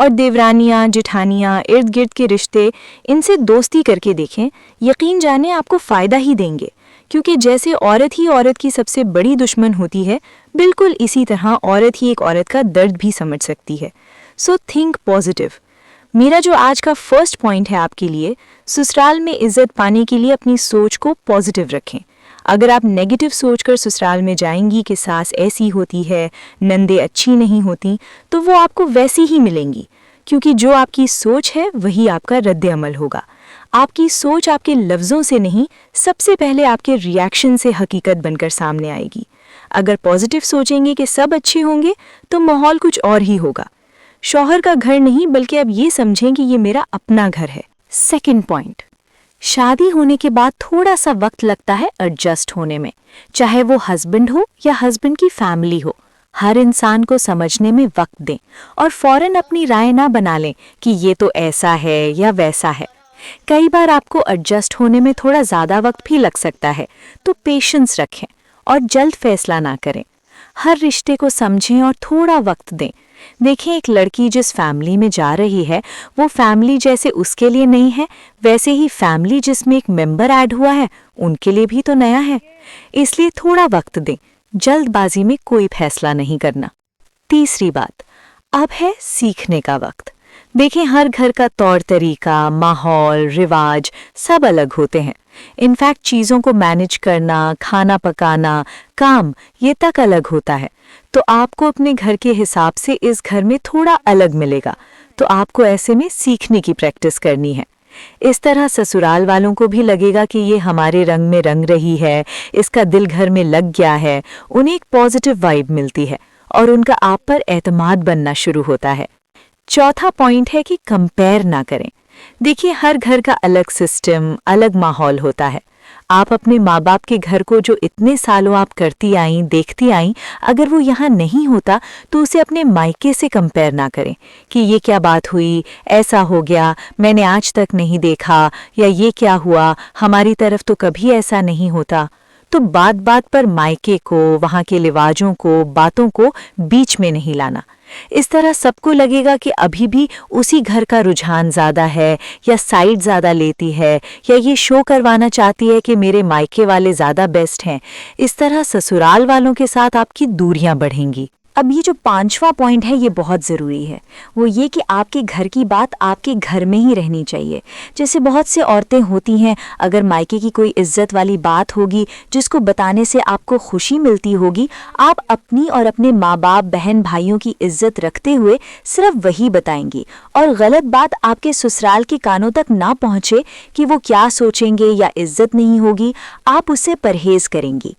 اور دیورانیاں جٹھانیاں ارد گرد کے رشتے ان سے دوستی کر کے دیکھیں، یقین جانیں آپ کو فائدہ ہی دیں گے، کیونکہ جیسے عورت ہی عورت کی سب سے بڑی دشمن ہوتی ہے، بالکل اسی طرح عورت ہی ایک عورت کا درد بھی سمجھ سکتی ہے۔ So think positive. میرا جو آج کا فرسٹ پوائنٹ ہے آپ کے لیے، سسرال میں عزت پانے کے لیے اپنی سوچ کو پازیٹیو رکھیں۔ اگر آپ نیگیٹو سوچ کر سسرال میں جائیں گی کہ ساس ایسی ہوتی ہے، نندیں اچھی نہیں ہوتی، تو وہ آپ کو ویسی ہی ملیں گی، کیونکہ جو آپ کی سوچ ہے وہی آپ کا رد عمل ہوگا۔ آپ کی سوچ آپ کے لفظوں سے نہیں، سب سے پہلے آپ کے ری ایکشن سے حقیقت بن کر سامنے آئے گی۔ اگر پازیٹیو سوچیں گے کہ سب اچھے ہوں گے تو ماحول کچھ اور ہی ہوگا۔ شوہر کا گھر نہیں، بلکہ اب یہ سمجھیں کہ یہ میرا اپنا گھر ہے۔ سیکنڈ پوائنٹ، شادی ہونے کے بعد تھوڑا سا وقت لگتا ہے ایڈجسٹ ہونے میں، چاہے وہ ہسبینڈ ہو یا ہسبینڈ کی فیملی ہو۔ ہر انسان کو سمجھنے میں وقت دیں اور فوراً اپنی رائے نہ بنا لیں کہ یہ تو ایسا ہے یا ویسا ہے۔ کئی بار آپ کو ایڈجسٹ ہونے میں تھوڑا زیادہ وقت بھی لگ سکتا ہے، تو پیشنس رکھیں اور جلد فیصلہ نہ کریں۔ ہر رشتے کو سمجھیں اور تھوڑا وقت دیں۔ دیکھیں، ایک لڑکی جس فیملی میں جا رہی ہے، وہ فیملی جیسے اس کے لیے نہیں ہے، ویسے ہی فیملی جس میں ایک ممبر ایڈ ہوا ہے ان کے لیے بھی تو نیا ہے۔ اس لیے تھوڑا وقت دیں، جلد بازی میں کوئی فیصلہ نہیں کرنا۔ تیسری بات، اب ہے سیکھنے کا وقت۔ دیکھیں، ہر گھر کا طور طریقہ، ماحول، رواج سب الگ ہوتے ہیں۔ انفیکٹ چیزوں کو مینج کرنا، کھانا پکانا، کام یہ تک الگ ہوتا ہے۔ تو آپ کو اپنے گھر کے حساب سے اس گھر میں تھوڑا الگ ملے گا، تو آپ کو ایسے میں سیکھنے کی پریکٹس کرنی ہے۔ اس طرح سسرال والوں کو بھی لگے گا کہ یہ ہمارے رنگ میں رنگ رہی ہے، اس کا دل گھر میں لگ گیا ہے، انہیں ایک پازیٹیو وائب ملتی ہے اور ان کا آپ پر اعتماد بننا شروع ہوتا ہے۔ چوتھا پوائنٹ ہے کہ کمپیئر نہ کریں۔ دیکھیے، ہر گھر کا الگ سسٹم، الگ ماحول ہوتا ہے۔ آپ اپنے ماں باپ کے گھر کو جو اتنے سالوں آپ کرتی آئیں، دیکھتی آئیں، اگر وہ یہاں نہیں ہوتا تو اسے اپنے مائکے سے کمپیئر نہ کریں کہ یہ کیا بات ہوئی، ایسا ہو گیا، میں نے آج تک نہیں دیکھا، یا یہ کیا ہوا، ہماری طرف تو کبھی ایسا نہیں ہوتا۔ تو بات بات پر مائکے کو، وہاں کے رواجوں کو، باتوں کو بیچ میں نہیں لانا۔ اس طرح سب کو لگے گا کہ ابھی بھی اسی گھر کا رجحان زیادہ ہے، یا سائڈ زیادہ لیتی ہے، یا یہ شو کروانا چاہتی ہے کہ میرے مائکے والے زیادہ بیسٹ ہیں۔ اس طرح سسرال والوں کے ساتھ آپ کی دوریاں بڑھیں گی۔ اب یہ جو پانچواں پوائنٹ ہے یہ بہت ضروری ہے، وہ یہ کہ آپ کے گھر کی بات آپ کے گھر میں ہی رہنی چاہیے۔ جیسے بہت سے عورتیں ہوتی ہیں، اگر مائکے کی کوئی عزت والی بات ہوگی جس کو بتانے سے آپ کو خوشی ملتی ہوگی، آپ اپنی اور اپنے ماں باپ، بہن بھائیوں کی عزت رکھتے ہوئے صرف وہی بتائیں گی، اور غلط بات آپ کے سسرال کے کانوں تک نہ پہنچے کہ وہ کیا سوچیں گے یا عزت نہیں ہوگی، آپ اس سے پرہیز کریں گی۔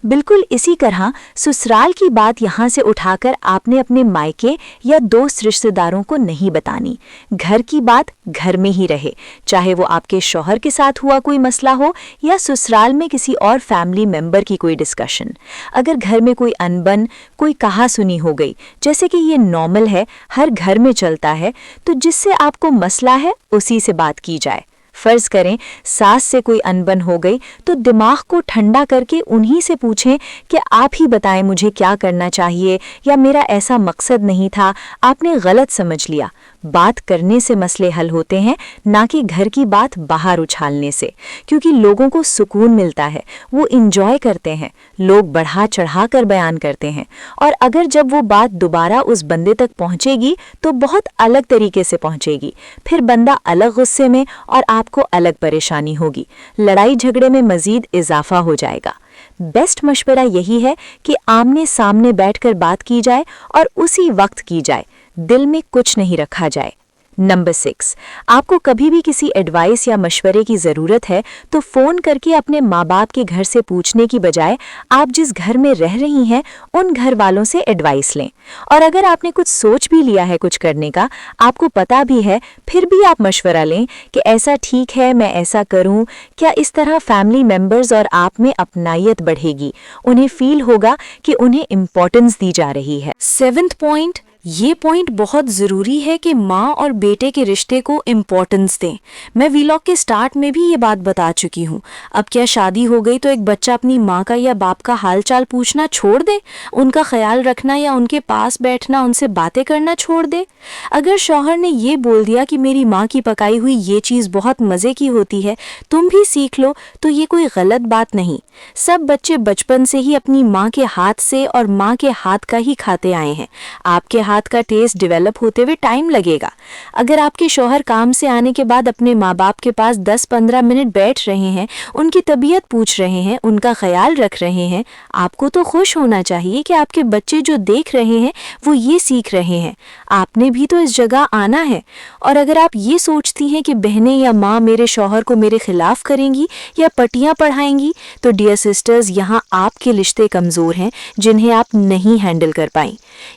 بالکل اسی طرح سسرال کی بات یہاں سے اٹھا کر آپ نے اپنے مائکے یا دوست رشتہ داروں کو نہیں بتانی۔ گھر کی بات گھر میں ہی رہے، چاہے وہ آپ کے شوہر کے ساتھ ہوا کوئی مسئلہ ہو یا سسرال میں کسی اور فیملی ممبر کی کوئی ڈسکشن۔ اگر گھر میں کوئی انبن، کوئی کہا سنی ہو گئی، جیسے کہ یہ نارمل ہے، ہر گھر میں چلتا ہے، تو جس سے آپ کو مسئلہ ہے اسی سے بات کی جائے۔ فرض کریں ساس سے کوئی انبن ہو گئی تو دماغ کو ٹھنڈا کر کے انہی سے پوچھیں کہ آپ ہی بتائیں مجھے کیا کرنا چاہیے، یا میرا ایسا مقصد نہیں تھا، آپ نے غلط سمجھ لیا۔ بات کرنے سے مسئلے حل ہوتے ہیں، نہ کہ گھر کی بات باہر اچھالنے سے، کیونکہ لوگوں کو سکون ملتا ہے، وہ انجوائے کرتے ہیں، لوگ بڑھا چڑھا کر بیان کرتے ہیں، اور اگر جب وہ بات دوبارہ اس بندے تک پہنچے گی تو بہت الگ طریقے سے پہنچے گی، پھر بندہ الگ غصے میں اور آپ کو الگ پریشانی ہوگی، لڑائی جھگڑے میں مزید اضافہ ہو جائے گا۔ بیسٹ مشورہ یہی ہے کہ آمنے سامنے بیٹھ کر بات کی جائے اور اسی وقت کی جائے، دل میں کچھ نہیں رکھا جائے۔ نمبر 6، آپ کو کبھی بھی کسی ایڈوائس یا مشورے کی ضرورت ہے تو فون کر کے اپنے ماں باپ کے گھر سے پوچھنے کی بجائے آپ جس گھر میں رہ رہی ہیں ان گھر والوں سے ایڈوائس لیں، اور اگر آپ نے کچھ سوچ بھی لیا ہے کچھ کرنے کا، آپ کو پتا بھی ہے، پھر بھی آپ مشورہ لیں کہ ایسا ٹھیک ہے، میں ایسا کروں کیا۔ اس طرح فیملی ممبرز اور آپ میں اپنائیت بڑھے گی، انہیں فیل ہوگا کہ انہیں امپورٹنس دی جا رہی ہے۔ 7th پوائنٹ، یہ پوائنٹ بہت ضروری ہے کہ ماں اور بیٹے کے رشتے کو امپورٹنس دیں۔ میں ویلاگ کے سٹارٹ میں بھی یہ بات بتا چکی ہوں۔ اب کیا شادی ہو گئی تو ایک بچہ اپنی ماں کا یا باپ کا حال چال پوچھنا چھوڑ دے، ان کا خیال رکھنا یا ان کے پاس بیٹھنا، ان سے باتیں کرنا چھوڑ دے؟ اگر شوہر نے یہ بول دیا کہ میری ماں کی پکائی ہوئی یہ چیز بہت مزے کی ہوتی ہے، تم بھی سیکھ لو، تو یہ کوئی غلط بات نہیں۔ سب بچے بچپن سے ہی اپنی ماں کے ہاتھ سے اور ماں کے ہاتھ کا ہی کھاتے آئے ہیں۔ آپ کے ہاتھ کا ٹیسٹ ڈیولپ ہوتے ہوئے ٹائم لگے گا۔ اگر آپ کے شوہر کام سے آنے کے بعد اپنے ماں باپ کے پاس 10-15 منٹ بیٹھ رہے ہیں، ان کی طبیعت پوچھ رہے ہیں، ان کا خیال رکھ رہے ہیں، آپ کو تو خوش ہونا چاہیے کہ آپ کے بچے جو دیکھ رہے ہیں وہ یہ سیکھ رہے ہیں۔ آپ نے بھی تو اس جگہ آنا ہے۔ اور اگر آپ یہ سوچتی ہیں کہ بہنیں یا ماں میرے شوہر کو میرے خلاف کریں گی یا پٹیاں پڑھائیں گی، تو ڈیئر سسٹرز، یہاں آپ کے رشتے کمزور ہیں جنہیں آپ نہیں ہینڈل کر پائیں۔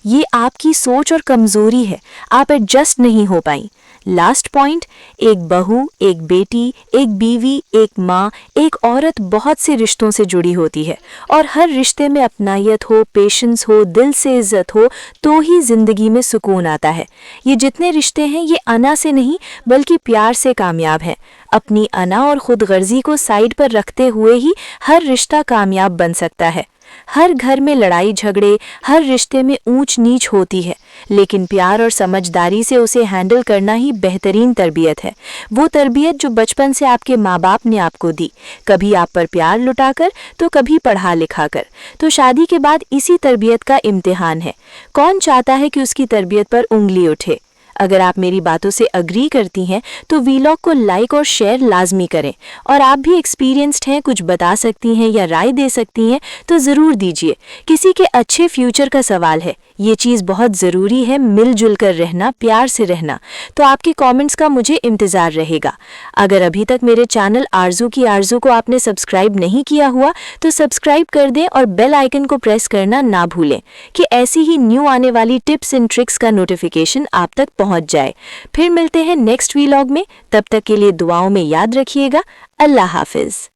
یہ آپ کی سوچ اور کمزوری ہے، آپ ایڈجسٹ نہیں ہو پائیں۔ لاسٹ پوائنٹ، ایک بہو، ایک بیٹی، ایک بیوی، ایک ماں، ایک عورت بہت سے رشتوں سے جڑی ہوتی ہے، اور ہر رشتے میں اپنائیت ہو، پیشنس ہو، دل سے عزت ہو، تو ہی زندگی میں سکون آتا ہے۔ یہ جتنے رشتے ہیں یہ انا سے نہیں بلکہ پیار سے کامیاب ہیں۔ اپنی انا اور خود غرضی کو سائیڈ پر رکھتے ہوئے ہی ہر رشتہ کامیاب بن سکتا ہے۔ ہر گھر میں لڑائی جھگڑے، ہر رشتے میں اونچ نیچ ہوتی ہے، لیکن پیار اور سمجھداری سے اسے ہینڈل کرنا ہی بہترین تربیت ہے۔ وہ تربیت جو بچپن سے آپ کے ماں باپ نے آپ کو دی، کبھی آپ پر پیار لٹا کر تو کبھی پڑھا لکھا کر۔ تو شادی کے بعد اسی تربیت کا امتحان ہے۔ کون چاہتا ہے کہ اس کی تربیت پر انگلی اٹھے؟ اگر آپ میری باتوں سے اگری کرتی ہیں تو ویلاگ کو لائک اور شیئر لازمی کریں، اور آپ بھی ایکسپیرینسڈ ہیں، کچھ بتا سکتی ہیں یا رائے دے سکتی ہیں تو ضرور دیجیے۔ کسی کے اچھے فیوچر کا سوال ہے، یہ چیز بہت ضروری ہے، مل جل کر رہنا، پیار سے رہنا۔ تو آپ کے کامنٹس کا مجھے انتظار رہے گا۔ اگر ابھی تک میرے چینل آرزو کی آرزو کو آپ نے سبسکرائب نہیں کیا ہوا تو سبسکرائب کر دیں اور بیل آئیکن کو پریس کرنا نہ بھولیں کہ ایسی ہی نیو آنے والی ٹپس اینڈ ٹرکس کا نوٹیفیکیشن آپ تک پہنچ جائے۔ پھر ملتے ہیں نیکسٹ ویلاگ میں، تب تک کے لیے دعاؤں میں یاد رکھیے گا۔ اللہ حافظ۔